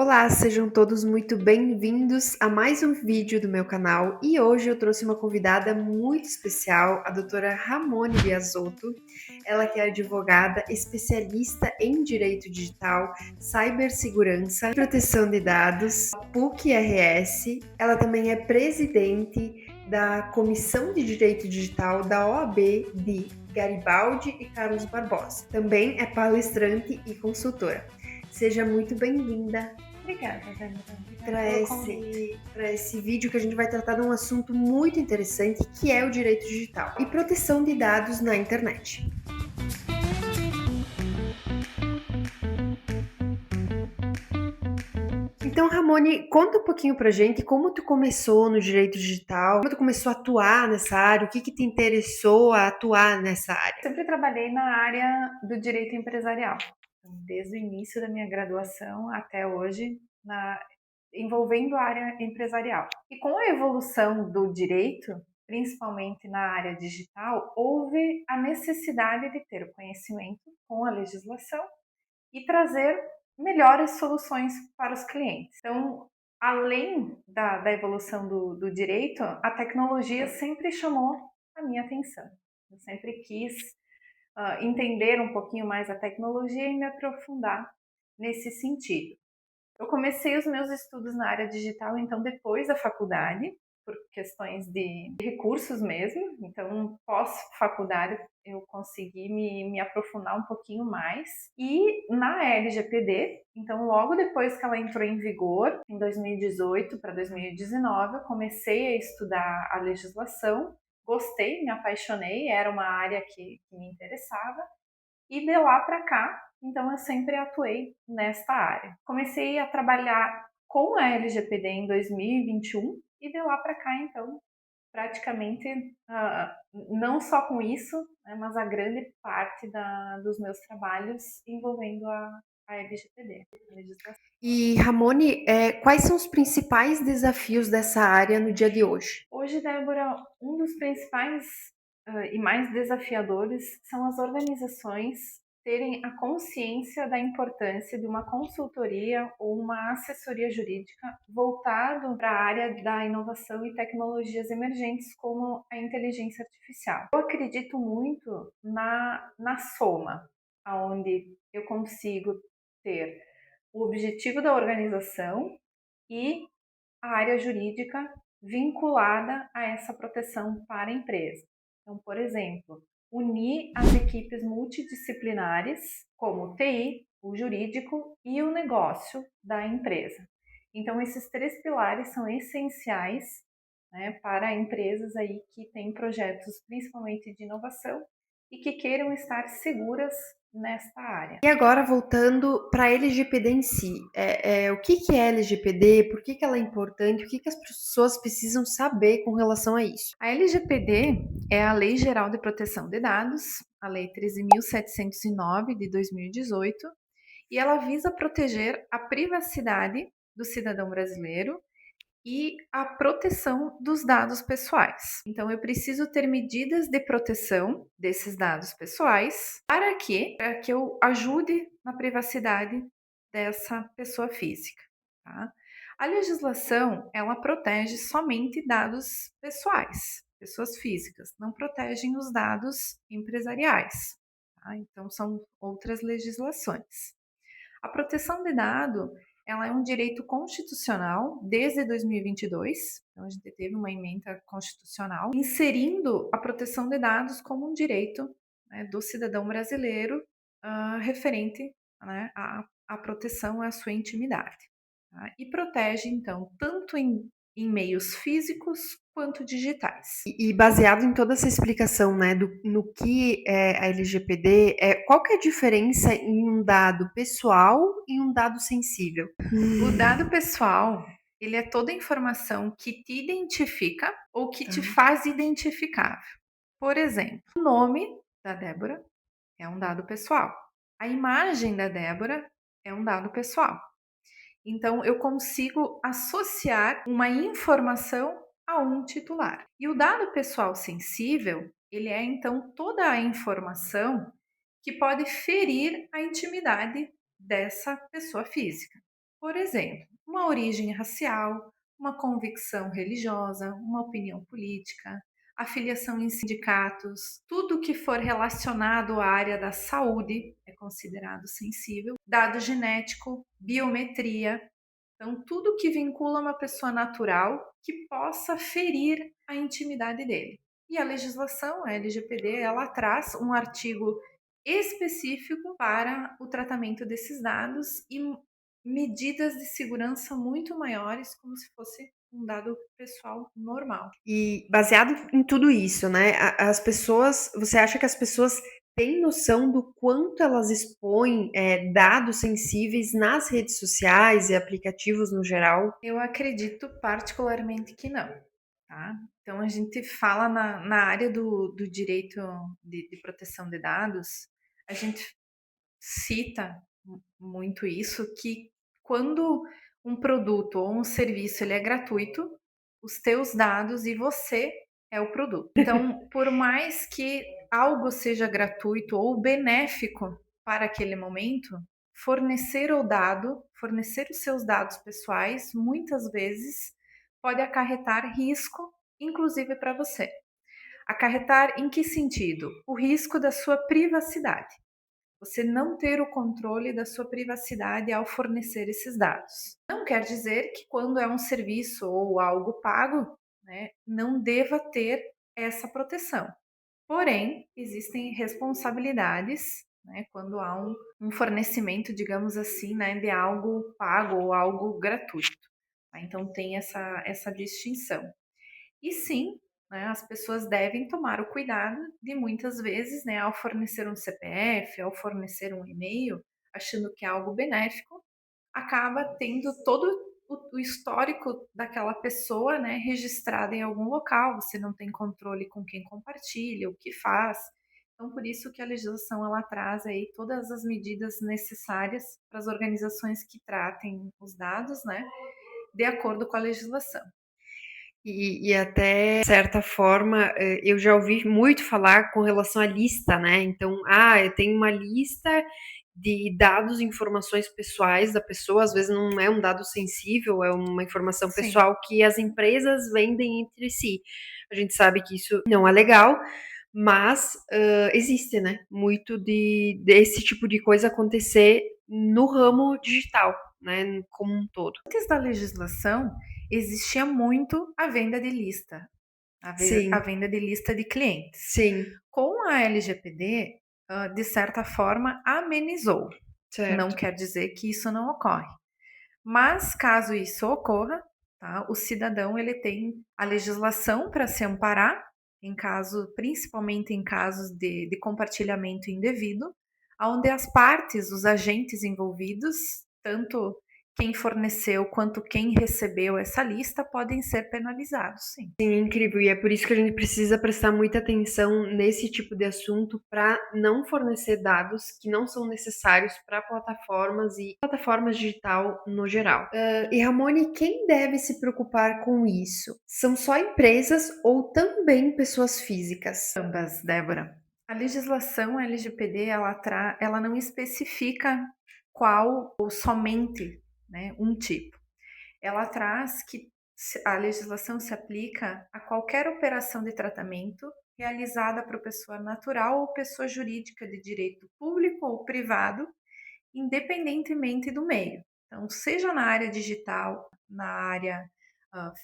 Olá, sejam todos muito bem-vindos a mais um vídeo do meu canal e hoje eu trouxe uma convidada muito especial, a doutora Ramone Biasotto. Ela que é advogada especialista em direito digital, cibersegurança e proteção de dados, PUC-RS. Ela também é presidente da Comissão de Direito Digital da OAB de Garibaldi e Carlos Barbosa. Também é palestrante e consultora. Seja muito bem-vinda Obrigada, Débora. para esse vídeo que a gente vai tratar de um assunto muito interessante que é o direito digital e proteção de dados na internet. Então, Ramone, conta um pouquinho pra gente como tu começou no direito digital, como tu começou a atuar nessa área, o que te interessou a atuar nessa área? Sempre trabalhei na área do direito empresarial, desde o início da minha graduação até hoje, envolvendo a área empresarial. E com a evolução do direito, principalmente na área digital, houve a necessidade de ter o conhecimento com a legislação e trazer melhores soluções para os clientes. Então, além da evolução do direito, a tecnologia sempre chamou a minha atenção. Eu sempre quis entender um pouquinho mais a tecnologia e me aprofundar nesse sentido. Eu comecei os meus estudos na área digital, então, depois da faculdade, por questões de recursos mesmo. Então, pós-faculdade, eu consegui me aprofundar um pouquinho mais. E na LGPD, então, logo depois que ela entrou em vigor, em 2018 para 2019, eu comecei a estudar a legislação. Gostei, me apaixonei, era uma área que me interessava. E de lá para cá, então eu sempre atuei nesta área. Comecei a trabalhar com a LGPD em 2021 e de lá para cá, então, praticamente, não só com isso, né, mas a grande parte dos meus trabalhos envolvendo a LGPD, a legislação. E, Ramone, quais são os principais desafios dessa área no dia de hoje? Hoje, Débora, um dos principais e mais desafiadores são as organizações terem a consciência da importância de uma consultoria ou uma assessoria jurídica voltado para a área da inovação e tecnologias emergentes, como a inteligência artificial. Eu acredito muito na soma, onde eu consigo ter o objetivo da organização e a área jurídica vinculada a essa proteção para a empresa. Então, por exemplo, unir as equipes multidisciplinares, como o TI, o jurídico e o negócio da empresa. Então, esses três pilares são essenciais, né, para empresas aí que têm projetos principalmente de inovação e que queiram estar seguras nesta área. E agora voltando para a LGPD em si, o que é LGPD, por que ela é importante, o que as pessoas precisam saber com relação a isso? A LGPD é a Lei Geral de Proteção de Dados, a Lei 13.709 de 2018, e ela visa proteger a privacidade do cidadão brasileiro e a proteção dos dados pessoais. Então, eu preciso ter medidas de proteção desses dados pessoais para que eu ajude na privacidade dessa pessoa física. Tá? A legislação, ela protege somente dados pessoais, pessoas físicas, não protegem os dados empresariais. Tá? Então, são outras legislações. A proteção de dado, ela é um direito constitucional desde 2022, então a gente teve uma emenda constitucional, inserindo a proteção de dados como um direito, né, do cidadão brasileiro, referente, né, à proteção à sua intimidade. Tá? E protege, então, tanto em meios físicos quanto digitais. E baseado em toda essa explicação, né, no que é a LGPD, qual que é a diferença em um dado pessoal e um dado sensível? O dado pessoal, ele é toda a informação que te identifica ou que te faz identificável. Por exemplo, o nome da Débora é um dado pessoal. A imagem da Débora é um dado pessoal. Então, eu consigo associar uma informação a um titular. E o dado pessoal sensível, ele é então toda a informação que pode ferir a intimidade dessa pessoa física. Por exemplo, uma origem racial, uma convicção religiosa, uma opinião política, afiliação em sindicatos, tudo que for relacionado à área da saúde é considerado sensível, dado genético, biometria, então tudo que vincula uma pessoa natural que possa ferir a intimidade dele. E a legislação, a LGPD, ela traz um artigo específico para o tratamento desses dados e medidas de segurança muito maiores, como se fosse um dado pessoal normal. E baseado em tudo isso, né, as pessoas, você acha que as pessoas têm noção do quanto elas expõem, dados sensíveis nas redes sociais e aplicativos no geral? Eu acredito particularmente que não, tá? Então a gente fala na área do direito de proteção de dados, a gente cita muito isso, que quando um produto ou um serviço ele é gratuito, os teus dados e você é o produto. Então, por mais que algo seja gratuito ou benéfico para aquele momento, fornecer o dado, fornecer os seus dados pessoais, muitas vezes pode acarretar risco, inclusive para você. Acarretar em que sentido? O risco da sua privacidade. Você não ter o controle da sua privacidade ao fornecer esses dados. Não quer dizer que quando é um serviço ou algo pago, né, não deva ter essa proteção. Porém, existem responsabilidades, né, quando há um fornecimento, digamos assim, né, de algo pago ou algo gratuito. Tá? Então tem essa distinção. E sim, né, as pessoas devem tomar o cuidado de muitas vezes, né, ao fornecer um CPF, ao fornecer um e-mail, achando que é algo benéfico, acaba tendo todo o histórico daquela pessoa, né, registrado em algum local. Você não tem controle com quem compartilha, o que faz. Então, por isso que a legislação ela traz aí todas as medidas necessárias para as organizações que tratem os dados, né, de acordo com a legislação. E até certa forma, eu já ouvi muito falar com relação à lista, né? Então, eu tenho uma lista de dados e informações pessoais da pessoa, às vezes não é um dado sensível, é uma informação Sim. pessoal que as empresas vendem entre si. A gente sabe que isso não é legal, mas existe, né? Muito desse tipo de coisa acontecer no ramo digital, né? Como um todo. Antes da legislação, existia muito a venda de lista, a Sim, venda de lista de clientes. sim, Com a LGPD, de certa forma, amenizou. Não certo. quer dizer que isso não ocorre. Mas caso isso ocorra, tá, o cidadão ele tem a legislação para se amparar, em caso, principalmente em casos de compartilhamento indevido, onde as partes, os agentes envolvidos, tanto quem forneceu quanto quem recebeu essa lista, podem ser penalizados, sim. Sim, incrível. E é por isso que a gente precisa prestar muita atenção nesse tipo de assunto para não fornecer dados que não são necessários para plataformas e plataformas digital no geral. E Ramone, quem deve se preocupar com isso? São só empresas ou também pessoas físicas? Ambas, Débora. A legislação LGPD, ela não especifica qual ou somente, né, um tipo. Ela traz que a legislação se aplica a qualquer operação de tratamento realizada por pessoa natural ou pessoa jurídica de direito público ou privado, independentemente do meio. Então, seja na área digital, na área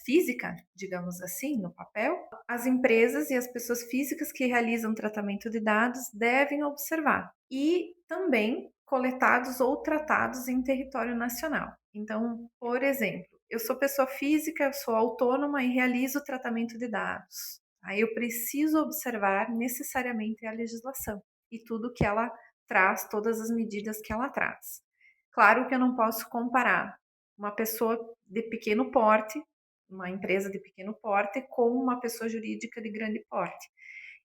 física, digamos assim, no papel, as empresas e as pessoas físicas que realizam tratamento de dados devem observar e também coletados ou tratados em território nacional. Então, por exemplo, eu sou pessoa física, eu sou autônoma e realizo o tratamento de dados. Aí eu preciso observar necessariamente a legislação e tudo que ela traz, todas as medidas que ela traz. Claro que eu não posso comparar uma pessoa de pequeno porte, uma empresa de pequeno porte, com uma pessoa jurídica de grande porte.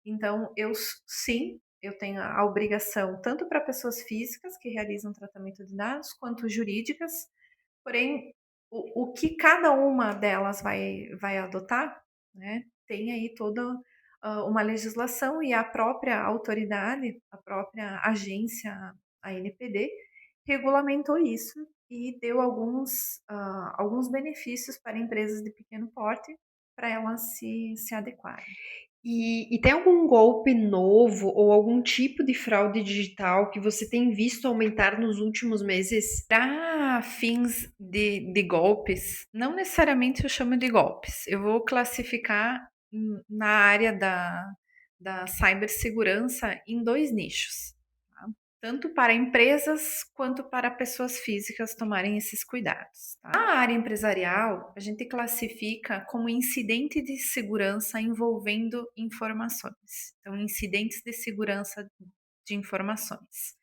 Então, sim, eu tenho a obrigação, tanto para pessoas físicas que realizam tratamento de dados, quanto jurídicas, porém, o que cada uma delas vai adotar, né, tem aí toda uma legislação e a própria autoridade, a própria agência, a NPD, regulamentou isso e deu alguns benefícios para empresas de pequeno porte para elas se adequarem. E tem algum golpe novo ou algum tipo de fraude digital que você tem visto aumentar nos últimos meses? Para fins de golpes, não necessariamente eu chamo de golpes, eu vou classificar na área da cibersegurança em 2 nichos, tá. Tanto para empresas quanto para pessoas físicas tomarem esses cuidados, tá. Na área empresarial, a gente classifica como incidente de segurança envolvendo informações, então incidentes de segurança de informações.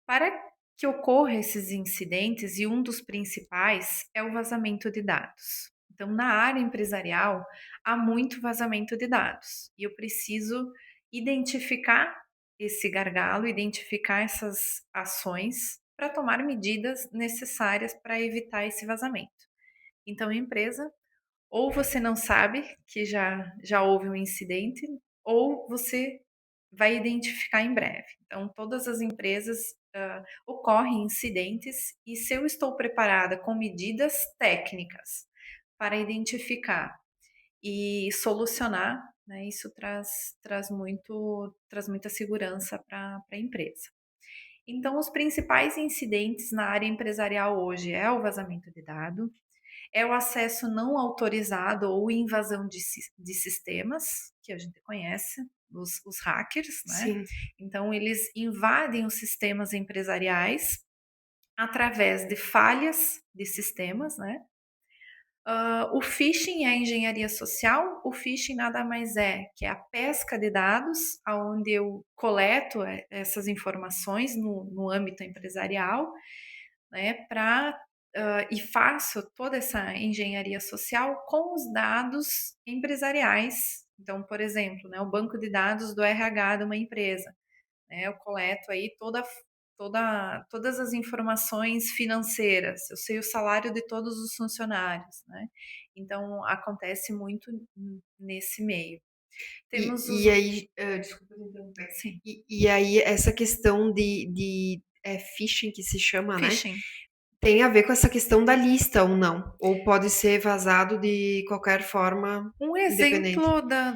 Para que ocorra esses incidentes, e um dos principais é o vazamento de dados. Então, na área empresarial, há muito vazamento de dados e eu preciso identificar esse gargalo, identificar essas ações para tomar medidas necessárias para evitar esse vazamento. Então, a empresa, ou você não sabe que já houve um incidente, ou você vai identificar em breve. Então, todas as empresas ocorrem incidentes e se eu estou preparada com medidas técnicas para identificar e solucionar, né, isso traz muita segurança para a empresa. Então, os principais incidentes na área empresarial hoje é o vazamento de dado, é o acesso não autorizado ou invasão de sistemas, que a gente conhece, os hackers, né? Sim. Então, eles invadem os sistemas empresariais através de falhas de sistemas, né? O phishing é a engenharia social. O phishing nada mais é que a pesca de dados, onde eu coleto essas informações no âmbito empresarial, né, e faço toda essa engenharia social com os dados empresariais. Então, por exemplo, né, o banco de dados do RH de uma empresa, né, eu coleto aí todas as informações financeiras, eu sei o salário de todos os funcionários, né? Então, acontece muito nesse meio. Temos E aí, desculpa te interromper. sim, E aí essa questão de phishing que se chama, né, phishing. tem a ver com essa questão da lista ou não? Ou pode ser vazado de qualquer forma independente?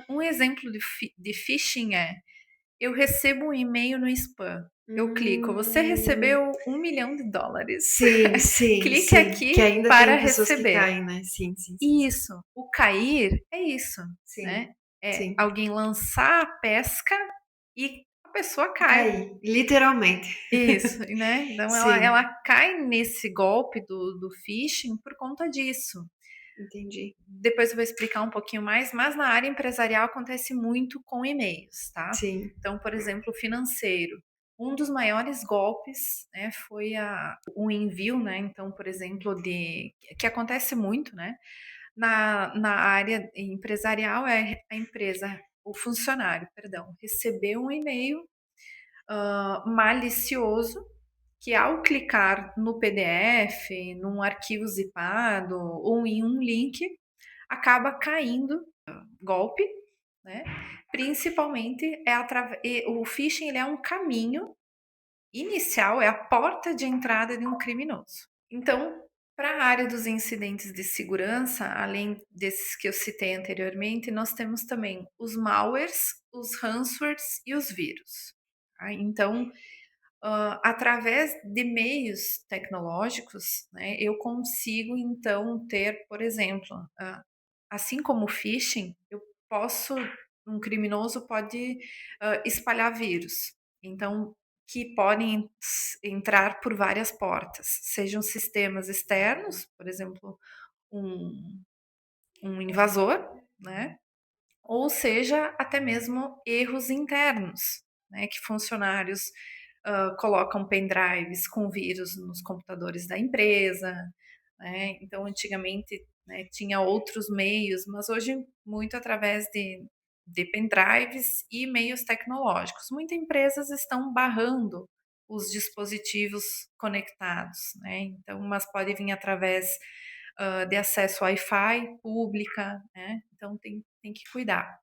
Um exemplo de phishing é: eu recebo um e-mail no spam. Eu clico, você Hum, recebeu US$ 1 milhão. sim, sim, Clique sim. Que aqui ainda para tem pessoas que receber. caem, né. Sim, sim, sim, sim. Isso, o cair é isso, Sim, né? É sim. alguém lançar a pesca e a pessoa cai. Cair, literalmente. Isso, né? Então Sim, ela cai nesse golpe do phishing por conta disso. entendi. Depois eu vou explicar um pouquinho mais, mas na área empresarial acontece muito com e-mails, tá? Sim, Então, por exemplo, financeiro. Um dos maiores golpes, né, foi o envio, né? Então, por exemplo, que acontece muito, né? Na área empresarial é a empresa, o funcionário, perdão, recebeu um e-mail malicioso que ao clicar no PDF, num arquivo zipado ou em um link, acaba caindo golpe, né? Principalmente o phishing ele é um caminho inicial, é a porta de entrada de um criminoso. Então, para a área dos incidentes de segurança, além desses que eu citei anteriormente, nós temos também os malwares, os ransomwares e os vírus. Tá? Então, através de meios tecnológicos, né, eu consigo então ter, por exemplo, assim como o phishing, um criminoso pode espalhar vírus. Então, que podem entrar por várias portas, sejam sistemas externos, por exemplo, um, um invasor, né? Ou seja, até mesmo erros internos, né? Que funcionários colocam pendrives com vírus nos computadores da empresa, né? Então, antigamente, né, tinha outros meios, mas hoje muito através de pendrives e meios tecnológicos. Muitas empresas estão barrando os dispositivos conectados, né? Então, mas pode vir através de acesso Wi-Fi pública, né? Então tem que cuidar.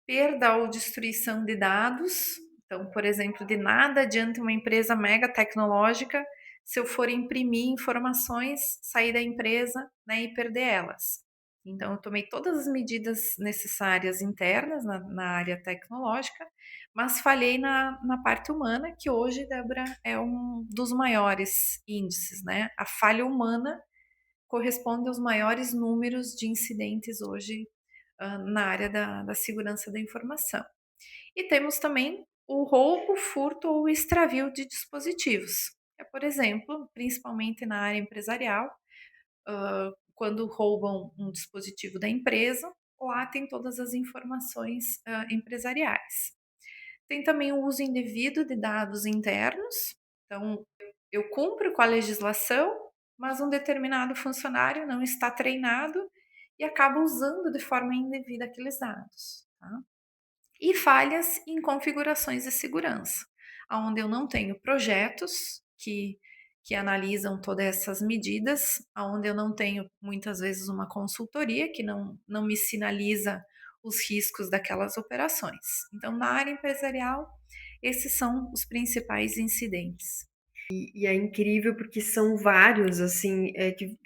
Perda ou destruição de dados. Então, por exemplo, de nada adianta uma empresa mega tecnológica se eu for imprimir informações, sair da empresa, né, e perder elas. Então, eu tomei todas as medidas necessárias internas na área tecnológica, mas falhei na parte humana, que hoje, Débora, é um dos maiores índices, né? A falha humana corresponde aos maiores números de incidentes hoje na área da segurança da informação. E temos também o roubo, furto ou extravio de dispositivos. É, por exemplo, principalmente na área empresarial, quando roubam um dispositivo da empresa, lá tem todas as informações empresariais. Tem também o uso indevido de dados internos. Então, eu cumpro com a legislação, mas um determinado funcionário não está treinado e acaba usando de forma indevida aqueles dados. Tá? E falhas em configurações de segurança, onde eu não tenho projetos que analisam todas essas medidas, onde eu não tenho muitas vezes uma consultoria que não me sinaliza os riscos daquelas operações. Então, na área empresarial, esses são os principais incidentes. E é incrível porque são vários, assim, que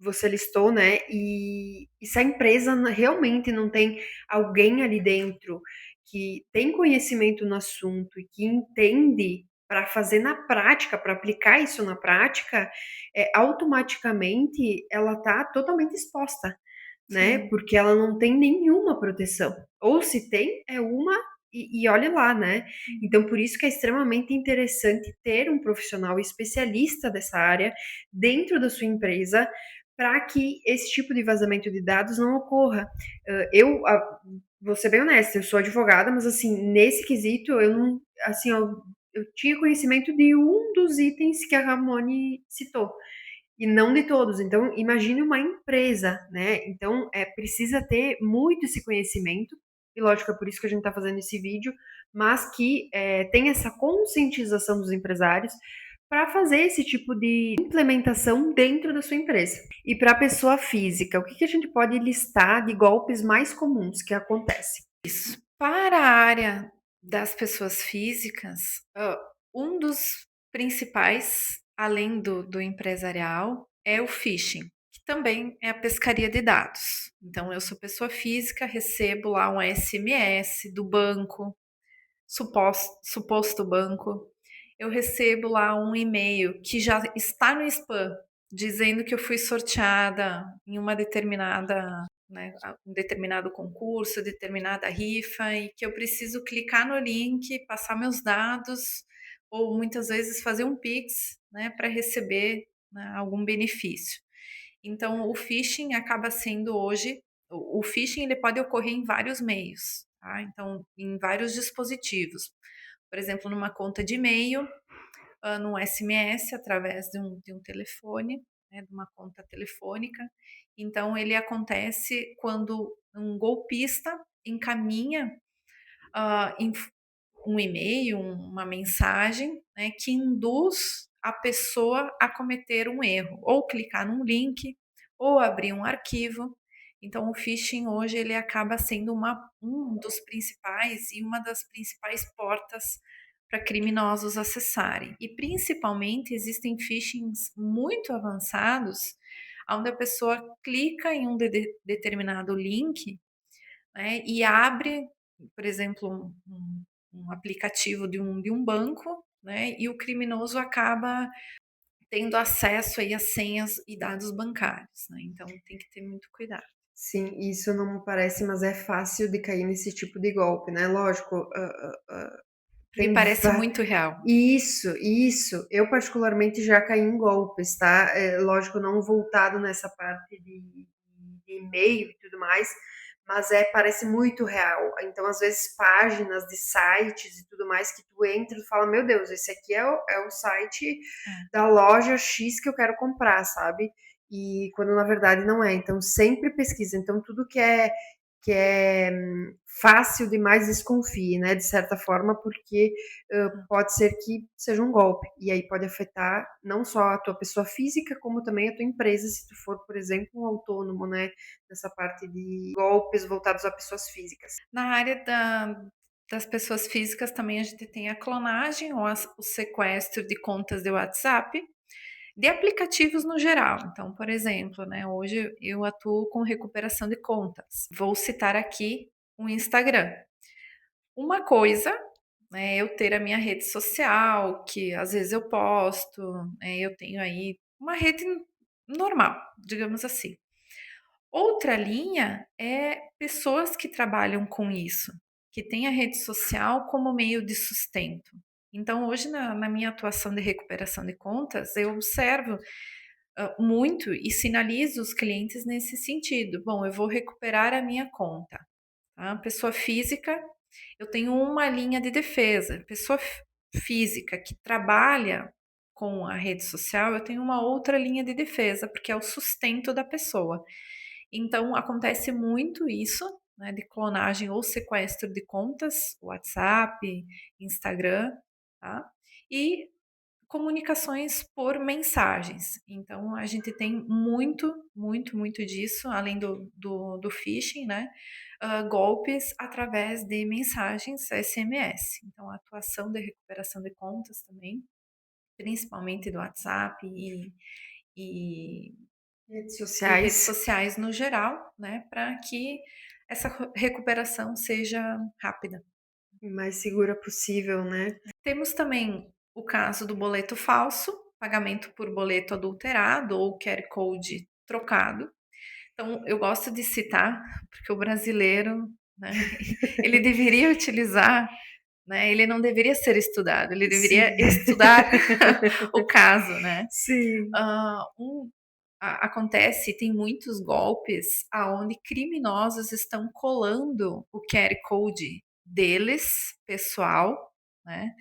você listou, né? E se a empresa realmente não tem alguém ali dentro que tem conhecimento no assunto e que entende para fazer na prática, para aplicar isso na prática, automaticamente ela está totalmente exposta, né? Sim. Porque ela não tem nenhuma proteção. Ou se tem, é uma e olhe lá, né? Então, por isso que é extremamente interessante ter um profissional especialista dessa área dentro da sua empresa para que esse tipo de vazamento de dados não ocorra. Eu vou ser bem honesta, eu sou advogada, mas assim, nesse quesito, eu não, assim, eu tinha conhecimento de um dos itens que a Ramone citou, e não de todos. Então, imagine uma empresa, né? Então, precisa ter muito esse conhecimento, e lógico, é por isso que a gente está fazendo esse vídeo, mas que tem essa conscientização dos empresários para fazer esse tipo de implementação dentro da sua empresa. E para a pessoa física, o que a gente pode listar de golpes mais comuns que acontecem? Isso. Para a área das pessoas físicas, um dos principais, além do empresarial, é o phishing, que também é a pescaria de dados. Então, eu sou pessoa física, recebo lá um SMS do banco, suposto banco, eu recebo lá um e-mail que já está no spam, dizendo que eu fui sorteada em uma determinada, né, um determinado concurso, determinada rifa, e que eu preciso clicar no link, passar meus dados, ou muitas vezes fazer um Pix, né, para receber, né, algum benefício. Então, o phishing acaba sendo hoje, o phishing ele pode ocorrer em vários meios, tá? Então, em vários dispositivos. Por exemplo, numa conta de e-mail, num SMS através de um telefone, né, de uma conta telefônica. Então, ele acontece quando um golpista encaminha um e-mail, uma mensagem, né, que induz a pessoa a cometer um erro, ou clicar num link, ou abrir um arquivo. Então, o phishing hoje ele acaba sendo um dos principais e uma das principais portas para criminosos acessarem. E principalmente existem phishings muito avançados, onde a pessoa clica em um determinado link, né, e abre, por exemplo, um aplicativo de um banco, né, e o criminoso acaba tendo acesso aí às senhas e dados bancários, né, então tem que ter muito cuidado. Sim, isso não me parece, mas é fácil de cair nesse tipo de golpe, né? Lógico, Me tem parece muito real. isso. Eu particularmente já caí em golpes, tá? Lógico, não voltado nessa parte de e-mail e tudo mais, mas parece muito real. Então, às vezes, páginas de sites e tudo mais que tu entra e fala, meu Deus, esse aqui é o site É. da loja X que eu quero comprar, sabe? E quando na verdade não é. Então, sempre pesquisa. Então, tudo que é fácil demais desconfie, né? De certa forma, porque pode ser que seja um golpe. E aí pode afetar não só a tua pessoa física, como também a tua empresa, se tu for, por exemplo, um autônomo, né? Nessa parte de golpes voltados a pessoas físicas. Na área das pessoas físicas também a gente tem a clonagem ou o sequestro de contas de WhatsApp, de aplicativos no geral. Então, por exemplo, né, hoje eu atuo com recuperação de contas. Vou citar aqui o Instagram. Uma coisa, né, eu ter a minha rede social, que às vezes eu posto, eu tenho aí uma rede normal, digamos assim. Outra linha é pessoas que trabalham com isso, que têm a rede social como meio de sustento. Então, hoje, na minha atuação de recuperação de contas, eu observo muito e sinalizo os clientes nesse sentido. Bom, eu vou recuperar a minha conta. Tá? Pessoa física, eu tenho uma linha de defesa. Pessoa física que trabalha com a rede social, eu tenho uma outra linha de defesa, porque é o sustento da pessoa. Então, acontece muito isso, né, de clonagem ou sequestro de contas, WhatsApp, Instagram, tá? E comunicações por mensagens. Então, a gente tem muito, muito, muito disso, além do phishing, né? Golpes através de mensagens SMS. Então, a atuação de recuperação de contas também, principalmente do WhatsApp e Redes e redes sociais. sociais no geral, né, para que essa recuperação seja rápida. O mais segura possível, né? Temos também o caso do boleto falso, pagamento por boleto adulterado ou QR Code trocado. Então, eu gosto de citar, porque o brasileiro, né, ele deveria utilizar, né, ele não deveria ser estudado, ele deveria Sim. estudar o caso, né? Sim. Ah, acontece, tem muitos golpes aonde criminosos estão colando o QR Code deles, pessoal, né?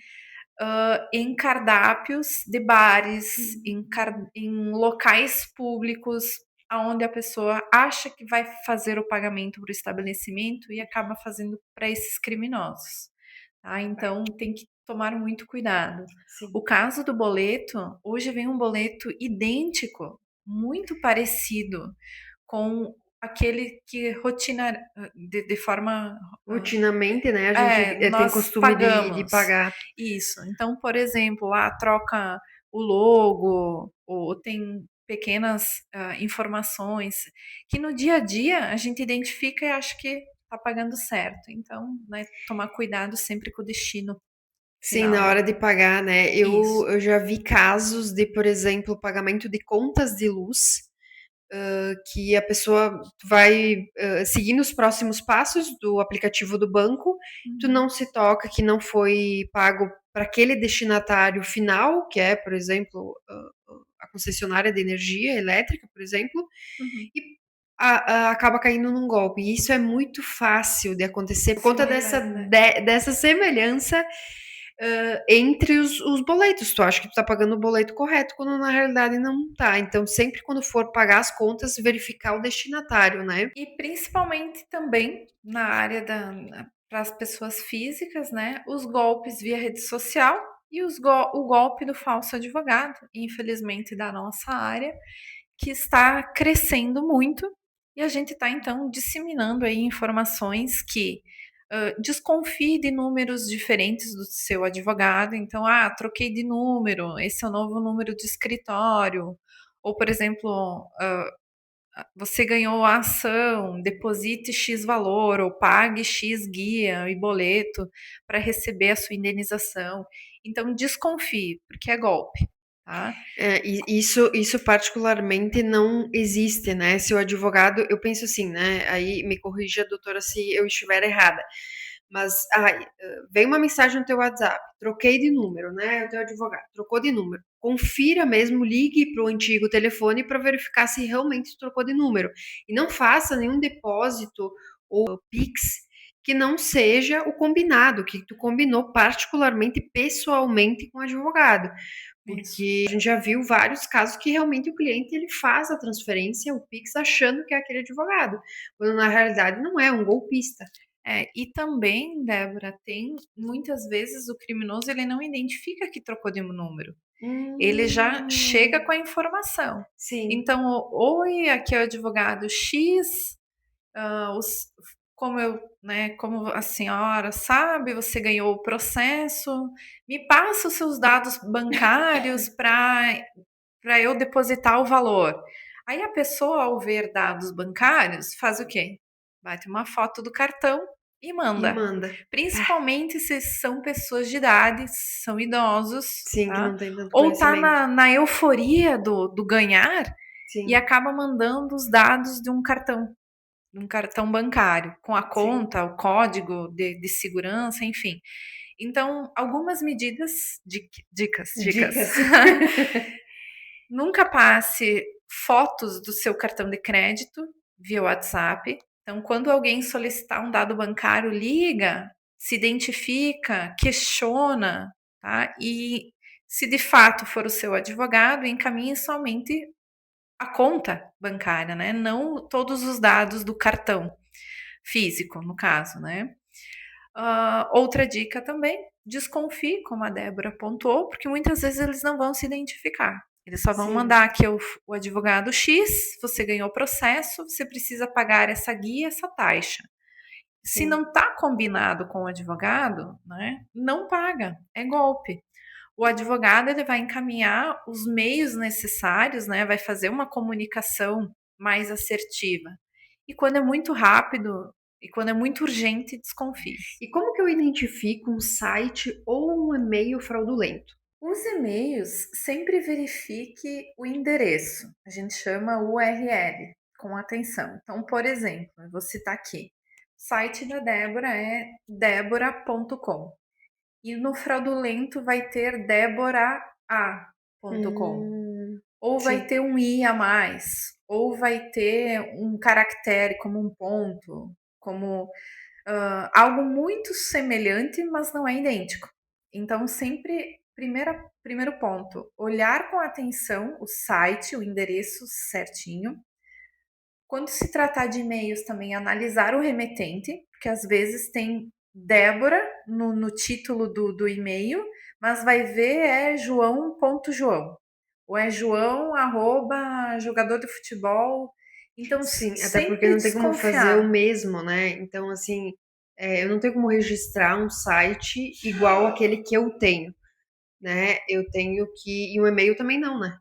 Em cardápios de bares, em locais públicos, aonde a pessoa acha que vai fazer o pagamento para o estabelecimento e acaba fazendo para esses criminosos. Tá? Então tem que tomar muito cuidado. Sim. O caso do boleto, hoje vem um boleto idêntico, muito parecido com aquele que rotina de forma Rotinamente, né, a gente tem nós costume de pagamos. pagar. Isso. Então, por exemplo, lá troca o logo, ou tem pequenas informações que no dia a dia a gente identifica e acha que está pagando certo. Então, né, tomar cuidado sempre com o destino Sim, na final. hora de pagar, né? Isso. Eu já vi casos de, por exemplo, pagamento de contas de luz, que a pessoa vai seguindo os próximos passos do aplicativo do banco, tu Uhum. não se toca que não foi pago para aquele destinatário final, que é, por exemplo, a concessionária de energia elétrica, por exemplo, Uhum. e acaba caindo num golpe. E isso é muito fácil de acontecer por conta Semelhança. dessa semelhança entre os boletos. Tu acha que tu tá pagando o boleto correto, quando na realidade não tá. Então, sempre quando for pagar as contas, verificar o destinatário, né? E principalmente também na área para as pessoas físicas, né? Os golpes via rede social e o golpe do falso advogado, infelizmente da nossa área, que está crescendo muito e a gente está então disseminando aí informações que desconfie de números diferentes do seu advogado. Então, troquei de número, esse é o novo número de escritório. Ou, por exemplo, você ganhou a ação, deposite X valor ou pague X guia e boleto para receber a sua indenização. Então, desconfie, porque é golpe, tá? E isso particularmente não existe, né? Se o advogado, eu penso assim, né? Aí me corrija, doutora, se eu estiver errada. Mas vem uma mensagem no teu WhatsApp, troquei de número, né? O teu advogado trocou de número. Confira mesmo, ligue para o antigo telefone para verificar se realmente trocou de número. E não faça nenhum depósito ou Pix que não seja o combinado, que tu combinou particularmente pessoalmente com o advogado. Isso. Porque a gente já viu vários casos que realmente o cliente ele faz a transferência, o Pix, achando que é aquele advogado, quando na realidade não é um golpista. E também, Débora, tem muitas vezes o criminoso ele não identifica que trocou de número. Ele já chega Hum, com a informação. sim. Então, oi, aqui é o advogado X, ah, os, como eu, né, como a senhora sabe, você ganhou o processo, me passa os seus dados bancários para para eu depositar o valor. Aí a pessoa, ao ver dados bancários, faz o quê? Bate uma foto do cartão e E manda. manda. Ah, Principalmente se são pessoas de idade, são idosos, sim, que tá? não tem tanto Ou tá conhecimento. na euforia do ganhar e Sim, acaba mandando os dados de um cartão bancário, com a sim. conta, o código de segurança, enfim. Então, algumas medidas, dicas. Dicas. Nunca passe fotos do seu cartão de crédito via WhatsApp. Então, quando alguém solicitar um dado bancário, liga, se identifica, questiona, tá? E se de fato for o seu advogado, encaminhe somente a conta bancária, né? Não todos os dados do cartão físico, no caso, né? Outra dica também, desconfie, como a Débora apontou, porque muitas vezes eles não vão se identificar. Eles só vão Sim, mandar aqui o advogado X, você ganhou o processo, você precisa pagar essa guia, essa taxa. Se sim. não está combinado com o advogado, né, não paga, é golpe. O advogado ele vai encaminhar os meios necessários, né, vai fazer uma comunicação mais assertiva. E quando é muito rápido e quando é muito urgente, desconfie. E como que eu identifico um site ou um e-mail fraudulento? Os e-mails, sempre verifique o endereço. A gente chama URL, com atenção. Então, por exemplo, eu vou citar aqui. O site da Débora é debora.com. E no fraudulento vai ter deborah.com. Ou vai Sim, ter um i a mais, ou vai ter um caractere como um ponto, como algo muito semelhante, mas não é idêntico. Então, sempre, primeiro ponto, olhar com atenção o site, o endereço certinho. Quando se tratar de e-mails, também analisar o remetente, porque às vezes tem Débora no título do e-mail, mas vai ver é João.João, ou é João, arroba, jogador de futebol. Então, sim, até porque sempre não tem como fazer o desconfiar. mesmo, né? Então, assim, eu não tenho como registrar um site igual aquele que eu tenho, né? Eu tenho que. E um e-mail também não, né?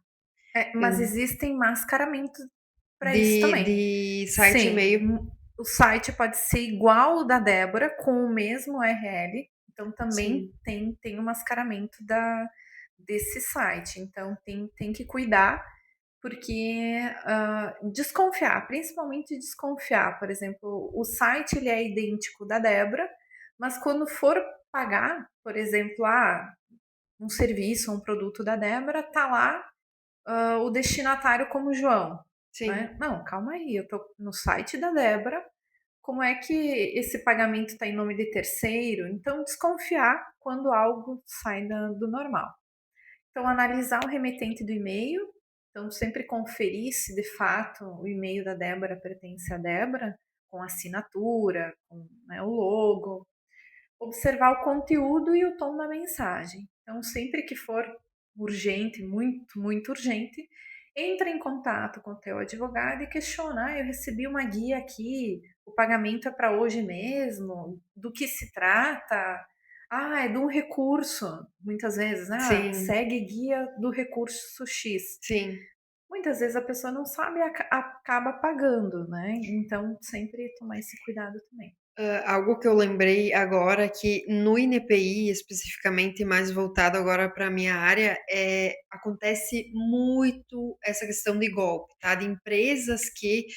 Mas Eu- existem mascaramentos para isso de, também. de site e Sim, e-mail, o site pode ser igual o da Débora, com o mesmo URL, então também sim, tem o mascaramento desse site. Então tem que cuidar, porque desconfiar, principalmente desconfiar. Por exemplo, o site ele é idêntico da Débora, mas quando for pagar, por exemplo, um serviço, um produto da Débora, tá lá o destinatário como João, sim. né? Não, calma aí, eu tô no site da Débora, como é que esse pagamento está em nome de terceiro? Então, desconfiar quando algo sai do normal. Então, analisar o remetente do e-mail, então sempre conferir se de fato o e-mail da Débora pertence a Débora, com assinatura, com, né, o logo, observar o conteúdo e o tom da mensagem. Então, sempre que for urgente, muito, muito urgente, entre em contato com o teu advogado e questiona: eu recebi uma guia aqui, o pagamento é para hoje mesmo? Do que se trata? É de um recurso, muitas vezes, né? Sim, Segue guia do recurso X. sim. Muitas vezes a pessoa não sabe e acaba pagando, né? Então, sempre tomar esse cuidado também. Algo que eu lembrei agora que no INPI, especificamente, mais voltado agora para a minha área, acontece muito essa questão de golpe, tá? De empresas que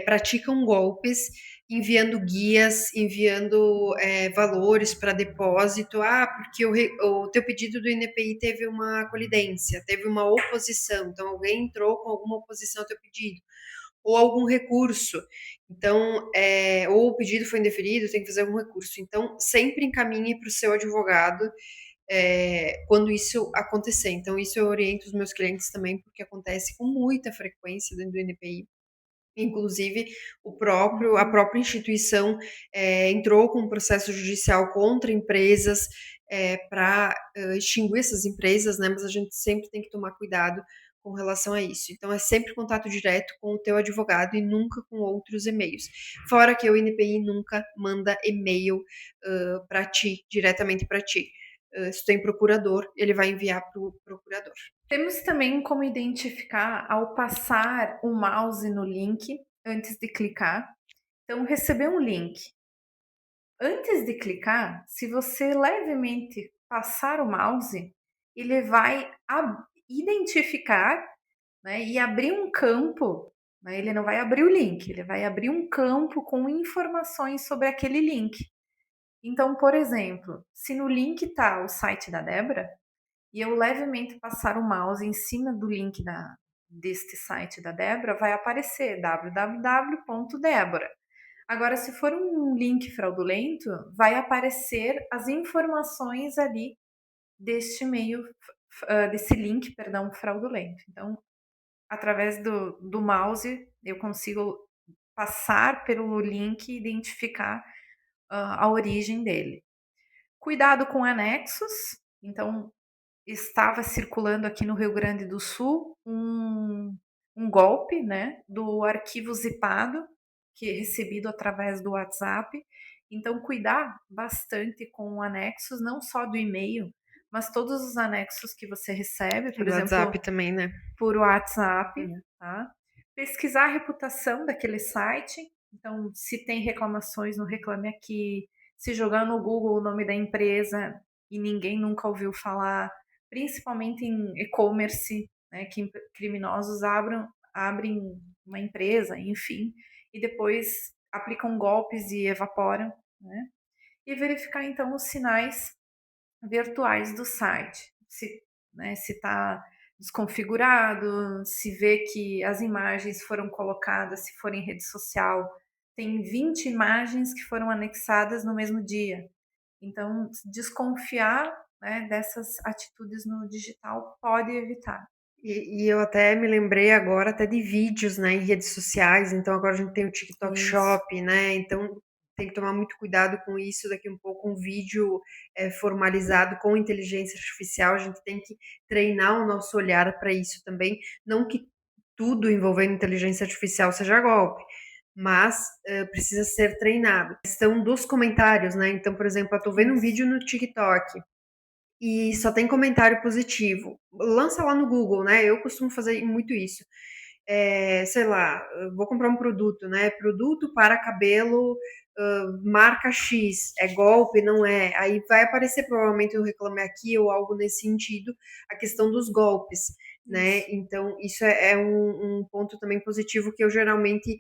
praticam golpes, enviando guias, enviando valores para depósito. Porque o teu pedido do INPI teve uma colidência, teve uma oposição, então alguém entrou com alguma oposição ao teu pedido ou algum recurso. Então, ou o pedido foi indeferido, tem que fazer algum recurso. Então, sempre encaminhe para o seu advogado quando isso acontecer. Então, isso eu oriento os meus clientes também, porque acontece com muita frequência dentro do NPI. Inclusive, a Uhum. própria instituição entrou com um processo judicial contra empresas para extinguir essas empresas, né? Mas a gente sempre tem que tomar cuidado com relação a isso. Então, é sempre contato direto com o teu advogado e nunca com outros e-mails. Fora que o INPI nunca manda e-mail para ti, diretamente para ti. Se tem procurador, ele vai enviar para o procurador. Temos também como identificar ao passar o mouse no link antes de clicar. Então, receber um link. Antes de clicar, se você levemente passar o mouse, ele vai identificar, né, e abrir um campo, né, ele não vai abrir o link, ele vai abrir um campo com informações sobre aquele link. Então, por exemplo, se no link está o site da Débora, e eu levemente passar o mouse em cima do link deste site da Débora, vai aparecer www.débora. Agora, se for um link fraudulento, vai aparecer as informações ali deste meio, desse link, perdão, fraudulento. Então, através do mouse, eu consigo passar pelo link e identificar a origem dele. Cuidado com anexos. Então, estava circulando aqui no Rio Grande do Sul um golpe, né, do arquivo zipado, que é recebido através do WhatsApp. Então, cuidar bastante com anexos, não só do e-mail, mas todos os anexos que você recebe, E por do WhatsApp exemplo, também, né? por WhatsApp, tá? Pesquisar a reputação daquele site. Então, se tem reclamações no Reclame Aqui, se jogar no Google o nome da empresa e ninguém nunca ouviu falar, principalmente em e-commerce, né, que criminosos abrem uma empresa, enfim, e depois aplicam golpes e evaporam, né? E verificar então os sinais virtuais do site. Se, né, se está desconfigurado, se vê que as imagens foram colocadas, se for em rede social, tem 20 imagens que foram anexadas no mesmo dia. Então, desconfiar, né, dessas atitudes no digital pode evitar. E eu até me lembrei agora até de vídeos, né, em redes sociais, então agora a gente tem o TikTok Isso. Shop, né, então tem que tomar muito cuidado com isso, daqui um pouco um vídeo formalizado com inteligência artificial, a gente tem que treinar o nosso olhar para isso também, não que tudo envolvendo inteligência artificial seja golpe, mas precisa ser treinado. A questão dos comentários, né, então, por exemplo, eu tô vendo um Isso. vídeo no TikTok, e só tem comentário positivo. Lança lá no Google, né? Eu costumo fazer muito isso. Sei lá, eu vou comprar um produto, né? Produto para cabelo, marca X, é golpe, não é? Aí vai aparecer provavelmente o Reclame Aqui ou algo nesse sentido, a questão dos golpes, né? Isso. Então, isso é um ponto também positivo que eu geralmente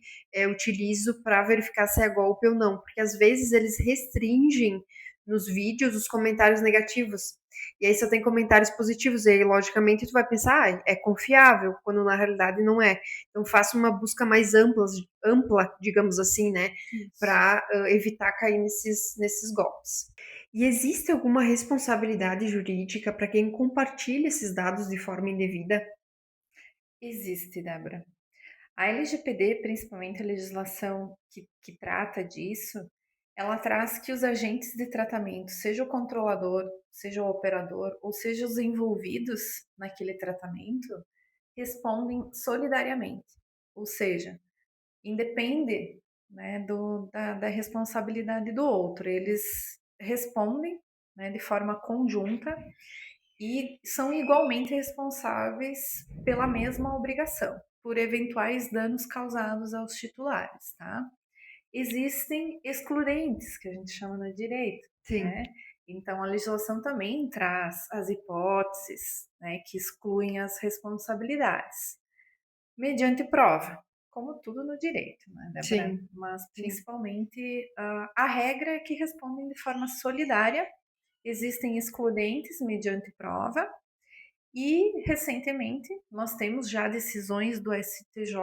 utilizo para verificar se é golpe ou não, porque às vezes eles restringem nos vídeos os comentários negativos. E aí só tem comentários positivos, e aí, logicamente, tu vai pensar, ah, é confiável, quando na realidade não é. Então, faça uma busca mais ampla, digamos assim, né, Isso. para evitar cair nesses golpes. E existe alguma responsabilidade jurídica para quem compartilha esses dados de forma indevida? Existe, Débora. A LGPD, principalmente a legislação que trata disso, ela traz que os agentes de tratamento, seja o controlador, seja o operador, ou seja os envolvidos naquele tratamento, respondem solidariamente. Ou seja, independe, né, da responsabilidade do outro. Eles respondem, né, de forma conjunta e são igualmente responsáveis pela mesma obrigação, por eventuais danos causados aos titulares, tá? Existem excludentes, que a gente chama no direito, Sim. né? Então, a legislação também traz as hipóteses, né, que excluem as responsabilidades, mediante prova, como tudo no direito, né, Débora? Sim, Mas, sim. principalmente, a regra é que respondem de forma solidária. Existem excludentes mediante prova, e, recentemente, nós temos já decisões do STJ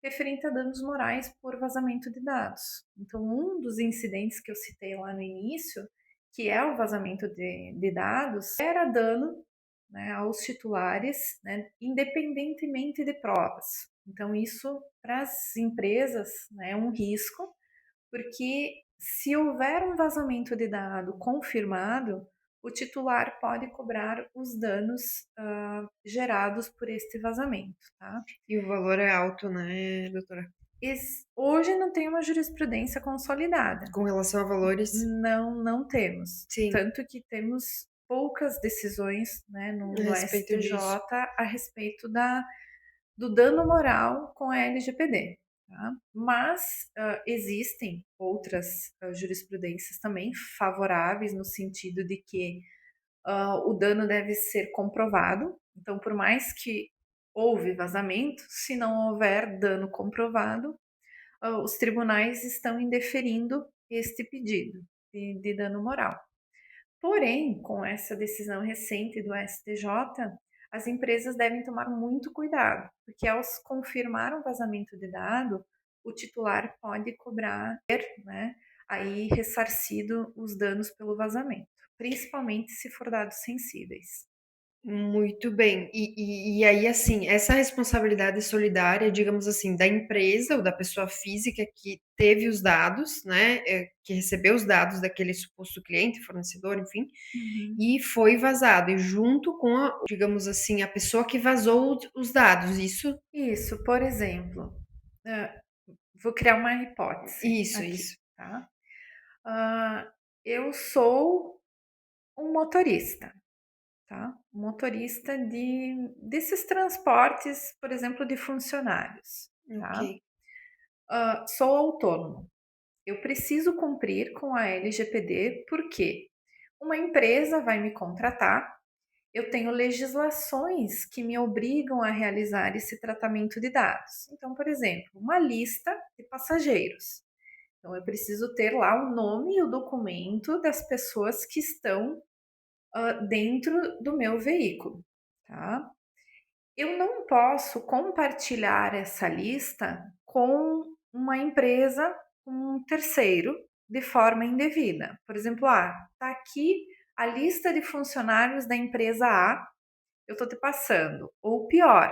referente a danos morais por vazamento de dados. Então, um dos incidentes que eu citei lá no início, que é o vazamento de dados, era dano, né, aos titulares, né, independentemente de provas. Então, isso para as empresas, né, é um risco, porque se houver um vazamento de dado confirmado, o titular pode cobrar os danos gerados por este vazamento, tá? E o valor é alto, né, doutora? Hoje não tem uma jurisprudência consolidada. Com relação a valores, Não, não temos. sim. Tanto que temos poucas decisões, né, A no respeito disso. STJ a respeito do dano moral com a LGPD. Tá? Mas existem outras jurisprudências também favoráveis no sentido de que o dano deve ser comprovado. Então, por mais que houve vazamento, se não houver dano comprovado, os tribunais estão indeferindo este pedido de dano moral. Porém, com essa decisão recente do STJ, as empresas devem tomar muito cuidado, porque ao confirmar um vazamento de dado, o titular pode cobrar, né, aí ressarcido os danos pelo vazamento, principalmente se for dados sensíveis. Muito bem. E aí, assim, essa responsabilidade solidária, digamos assim, da empresa ou da pessoa física que teve os dados, né, que recebeu os dados daquele suposto cliente, fornecedor, enfim, Uhum. e foi vazado, e junto com a, digamos assim, a pessoa que vazou os dados, isso? Isso, por exemplo, ah, vou criar uma hipótese aqui, Isso. tá? Ah, eu sou um motorista, tá? Motorista desses transportes, por exemplo, de funcionários, tá? Ok. Sou autônomo. Eu preciso cumprir com a LGPD porque uma empresa vai me contratar, eu tenho legislações que me obrigam a realizar esse tratamento de dados. Então, por exemplo, uma lista de passageiros. Então, eu preciso ter lá o nome e o documento das pessoas que estão dentro do meu veículo, tá? Eu não posso compartilhar essa lista com uma empresa, um terceiro, de forma indevida. Por exemplo, tá aqui a lista de funcionários da empresa A, eu estou te passando. Ou pior,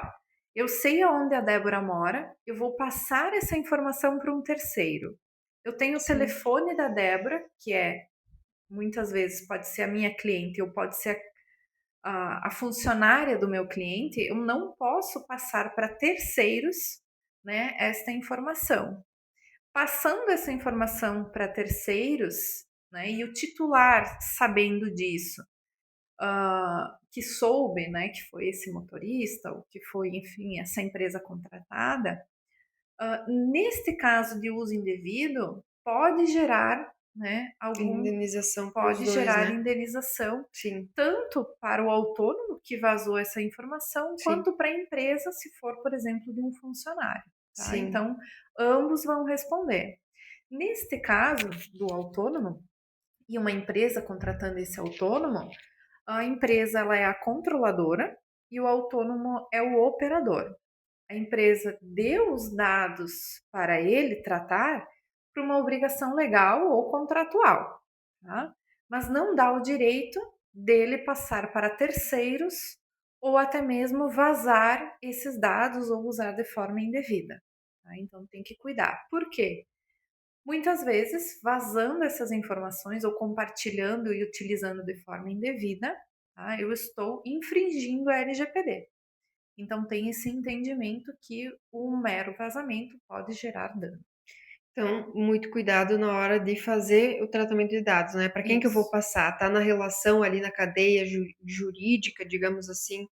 eu sei aonde a Débora mora, eu vou passar essa informação para um terceiro. Eu tenho o Sim. telefone da Débora, que é muitas vezes pode ser a minha cliente ou pode ser a funcionária do meu cliente, eu não posso passar para terceiros, né, esta informação. Passando essa informação para terceiros, né, e o titular sabendo disso, que soube, né, que foi esse motorista, ou que foi, enfim, essa empresa contratada, neste caso de uso indevido, pode gerar, né, Indenização para os pode dois, gerar né? indenização Sim, tanto para o autônomo que vazou essa informação, sim, quanto para a empresa, se for, por exemplo, de um funcionário. Tá? sim. Então, ambos vão responder. Neste caso do autônomo, e uma empresa contratando esse autônomo, a empresa ela é a controladora e o autônomo é o operador. A empresa deu os dados para ele tratar por uma obrigação legal ou contratual, tá? Mas não dá o direito dele passar para terceiros ou até mesmo vazar esses dados ou usar de forma indevida. Tá? Então tem que cuidar. Por quê? Muitas vezes, vazando essas informações ou compartilhando e utilizando de forma indevida, tá? Eu estou infringindo a LGPD. Então tem esse entendimento que um mero vazamento pode gerar dano. Então, muito cuidado na hora de fazer o tratamento de dados, né? Para quem que eu vou Isso. passar? Tá na relação ali na cadeia jurídica, digamos assim,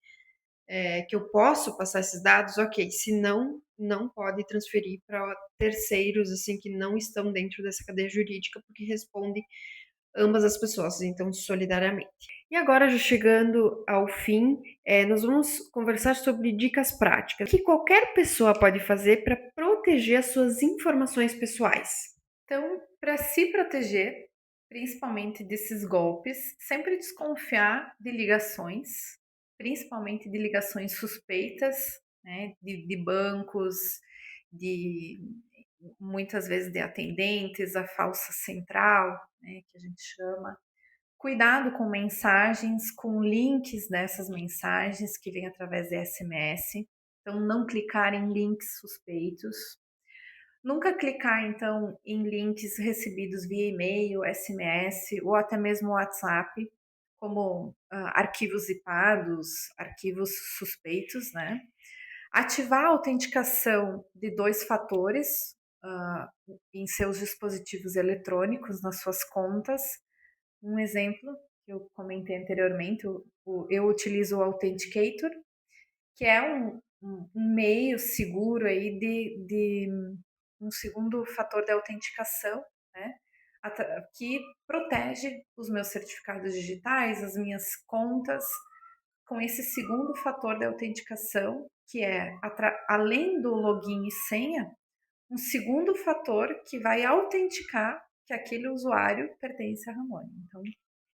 que eu posso passar esses dados, ok. Se não, não pode transferir para terceiros, assim, que não estão dentro dessa cadeia jurídica, porque responde ambas as pessoas, então solidariamente. E agora, já chegando ao fim, nós vamos conversar sobre dicas práticas. O que qualquer pessoa pode fazer para proteger as suas informações pessoais? Então, para se proteger, principalmente desses golpes, sempre desconfiar de ligações, principalmente de ligações suspeitas, né, de bancos, de muitas vezes de atendentes, a falsa central, né, que a gente chama. Cuidado com mensagens, com links dessas mensagens que vêm através de SMS. Então, não clicar em links suspeitos. Nunca clicar, então, em links recebidos via e-mail, SMS ou até mesmo WhatsApp, como arquivos zipados, arquivos suspeitos, né? Ativar a autenticação de dois fatores ah, em seus dispositivos eletrônicos, nas suas contas. Um exemplo que eu comentei anteriormente, eu utilizo o Authenticator, que é um meio seguro aí de um segundo fator de autenticação, né? Que protege os meus certificados digitais, as minhas contas, com esse segundo fator de autenticação, que é, além do login e senha, um segundo fator que vai autenticar que aquele usuário pertence a Ramone. Então,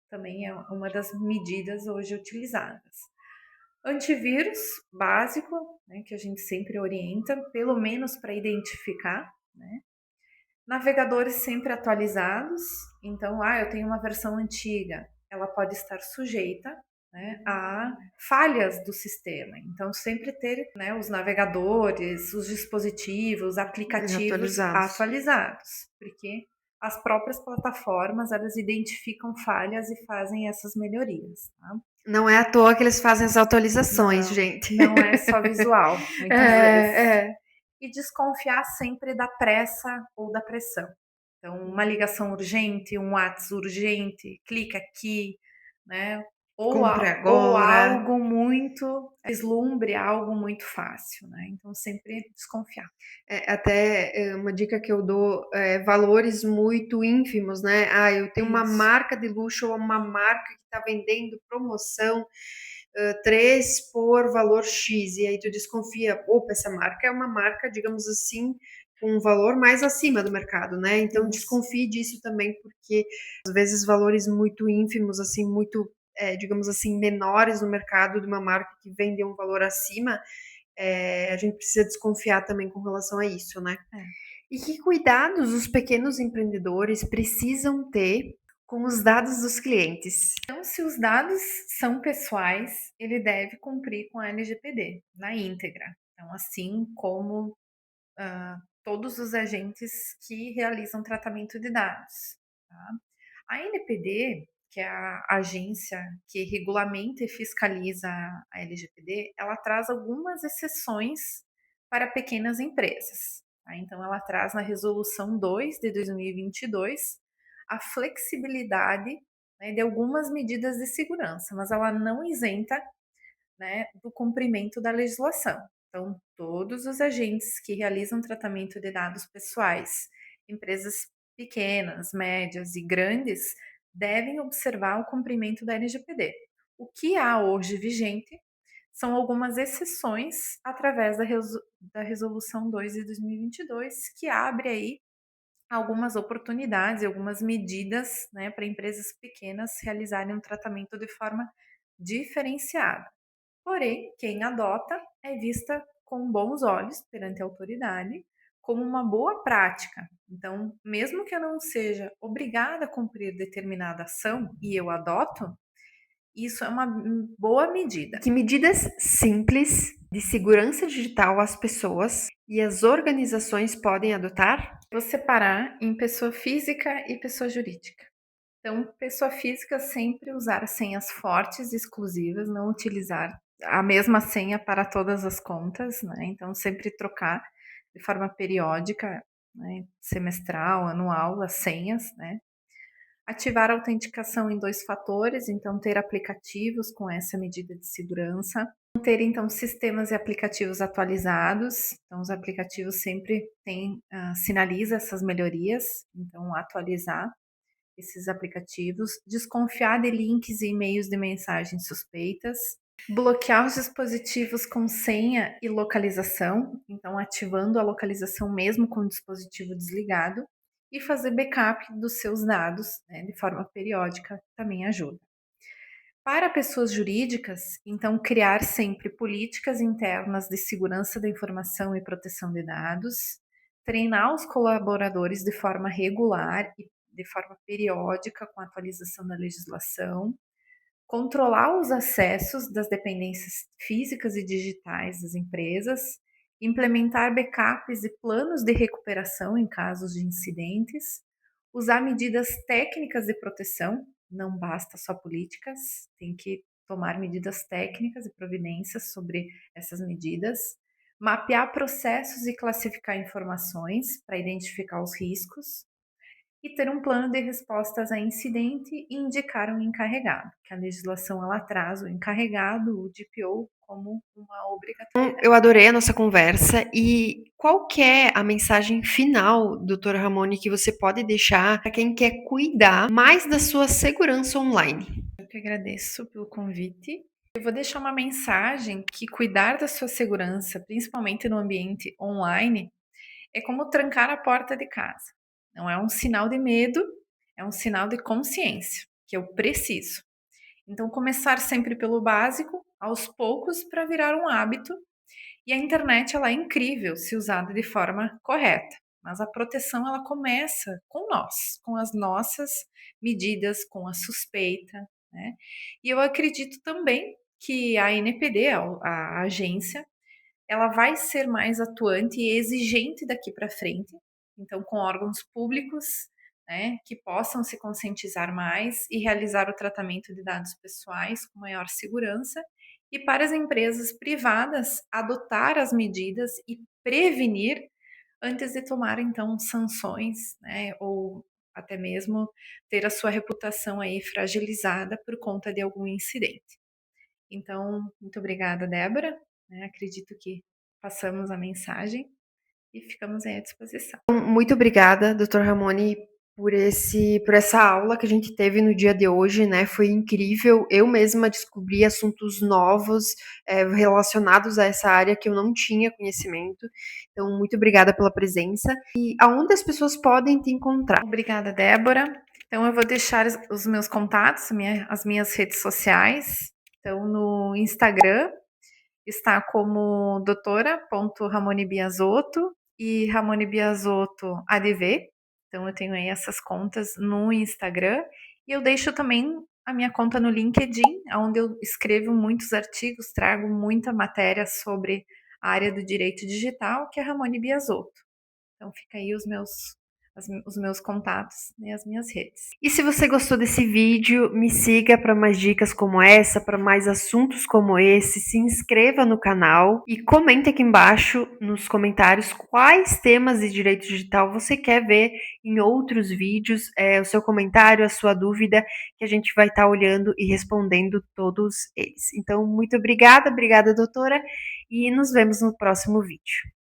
também é uma das medidas hoje utilizadas. Antivírus básico, né, que a gente sempre orienta, pelo menos para identificar, né? Navegadores sempre atualizados, então, eu tenho uma versão antiga, ela pode estar sujeita, né, a falhas do sistema. Então, sempre ter, né, os navegadores, os dispositivos, aplicativos Atualizados. atualizados, porque as próprias plataformas, elas identificam falhas e fazem essas melhorias, tá? Não é à toa que eles fazem as atualizações, Não, gente. não é só visual, muitas vezes. É. E desconfiar sempre da pressa ou da pressão. Então, uma ligação urgente, um WhatsApp urgente, clica aqui, né? Compre Ou agora. algo muito vislumbre, algo muito fácil, né? Então, sempre desconfiar. Até uma dica que eu dou é valores muito ínfimos, né? Ah, eu tenho uma Isso. marca de luxo ou uma marca que está vendendo promoção 3 por valor X, e aí tu desconfia, opa, essa marca é uma marca, digamos assim, com um valor mais acima do mercado, né? Então Isso. desconfie disso também, porque às vezes valores muito ínfimos, assim, muito, digamos assim, menores no mercado de uma marca que vende um valor acima, a gente precisa desconfiar também com relação a isso, né? É. E que cuidados os pequenos empreendedores precisam ter com os dados dos clientes? Então, se os dados são pessoais, ele deve cumprir com a LGPD na íntegra. Então, assim como todos os agentes que realizam tratamento de dados. Tá? A NPD, que é a agência que regulamenta e fiscaliza a LGPD, ela traz algumas exceções para pequenas empresas. Tá? Então, ela traz na Resolução 2 de 2022 a flexibilidade, né, de algumas medidas de segurança, mas ela não isenta, né, do cumprimento da legislação. Então, todos os agentes que realizam tratamento de dados pessoais, empresas pequenas, médias e grandes, devem observar o cumprimento da LGPD. O que há hoje vigente são algumas exceções através da Resolução 2 de 2022, que abre aí algumas oportunidades, algumas medidas, né, para empresas pequenas realizarem um tratamento de forma diferenciada. Porém, quem adota é vista com bons olhos perante a autoridade como uma boa prática. Então, mesmo que eu não seja obrigada a cumprir determinada ação e eu adoto, isso é uma boa medida. Que medidas simples de segurança digital as pessoas e as organizações podem adotar? Vou separar em pessoa física e pessoa jurídica. Então, pessoa física sempre usar senhas fortes, exclusivas, não utilizar a mesma senha para todas as contas, né? Então, sempre trocar de forma periódica, né? Semestral, anual, as senhas, né? Ativar a autenticação em 2 fatores, então ter aplicativos com essa medida de segurança. Ter, então, sistemas e aplicativos atualizados. Então, os aplicativos sempre sinaliza essas melhorias, então atualizar esses aplicativos, desconfiar de links e e-mails de mensagens suspeitas, bloquear os dispositivos com senha e localização, então ativando a localização mesmo com o dispositivo desligado, e fazer backup dos seus dados, né, de forma periódica também ajuda. Para pessoas jurídicas, então criar sempre políticas internas de segurança da informação e proteção de dados, treinar os colaboradores de forma regular e de forma periódica com a atualização da legislação, controlar os acessos das dependências físicas e digitais das empresas, implementar backups e planos de recuperação em casos de incidentes, usar medidas técnicas de proteção, não basta só políticas, tem que tomar medidas técnicas e providências sobre essas medidas, mapear processos e classificar informações para identificar os riscos, e ter um plano de respostas a incidente e indicar um encarregado, que a legislação ela traz o encarregado, o DPO, como uma obrigatoriedade. Eu adorei a nossa conversa e qual que é a mensagem final, doutora Ramone, que você pode deixar para quem quer cuidar mais da sua segurança online? Eu que agradeço pelo convite. Eu vou deixar uma mensagem que cuidar da sua segurança, principalmente no ambiente online, é como trancar a porta de casa. Não é um sinal de medo, é um sinal de consciência, que eu preciso. Então, começar sempre pelo básico, aos poucos, para virar um hábito. E a internet ela é incrível se usada de forma correta, mas a proteção ela começa com nós, com as nossas medidas, com a suspeita, né? E eu acredito também que a NPD, a agência, ela vai ser mais atuante e exigente daqui para frente, então com órgãos públicos, né, que possam se conscientizar mais e realizar o tratamento de dados pessoais com maior segurança, e para as empresas privadas adotar as medidas e prevenir antes de tomar então sanções, né, ou até mesmo ter a sua reputação aí fragilizada por conta de algum incidente. Então, muito obrigada, Débora, né, acredito que passamos a mensagem e ficamos aí à disposição. Muito obrigada, doutor Ramone, por essa aula que a gente teve no dia de hoje, né? Foi incrível. Eu mesma descobri assuntos novos, relacionados a essa área que eu não tinha conhecimento. Então, muito obrigada pela presença. E aonde as pessoas podem te encontrar? Obrigada, Débora. Então, eu vou deixar os meus contatos, as minhas redes sociais. Então, no Instagram está como doutora.ramone Biasotto e Ramone Biasotto ADV. Então, eu tenho aí essas contas no Instagram. E eu deixo também a minha conta no LinkedIn, onde eu escrevo muitos artigos, trago muita matéria sobre a área do direito digital, que é Ramone Biasotto. Então, fica aí os meus contatos e as minhas redes. E se você gostou desse vídeo, me siga para mais dicas como essa, para mais assuntos como esse, se inscreva no canal e comente aqui embaixo nos comentários quais temas de direito digital você quer ver em outros vídeos, o seu comentário, a sua dúvida, que a gente vai estar olhando e respondendo todos eles. Então, muito obrigada, doutora, e nos vemos no próximo vídeo.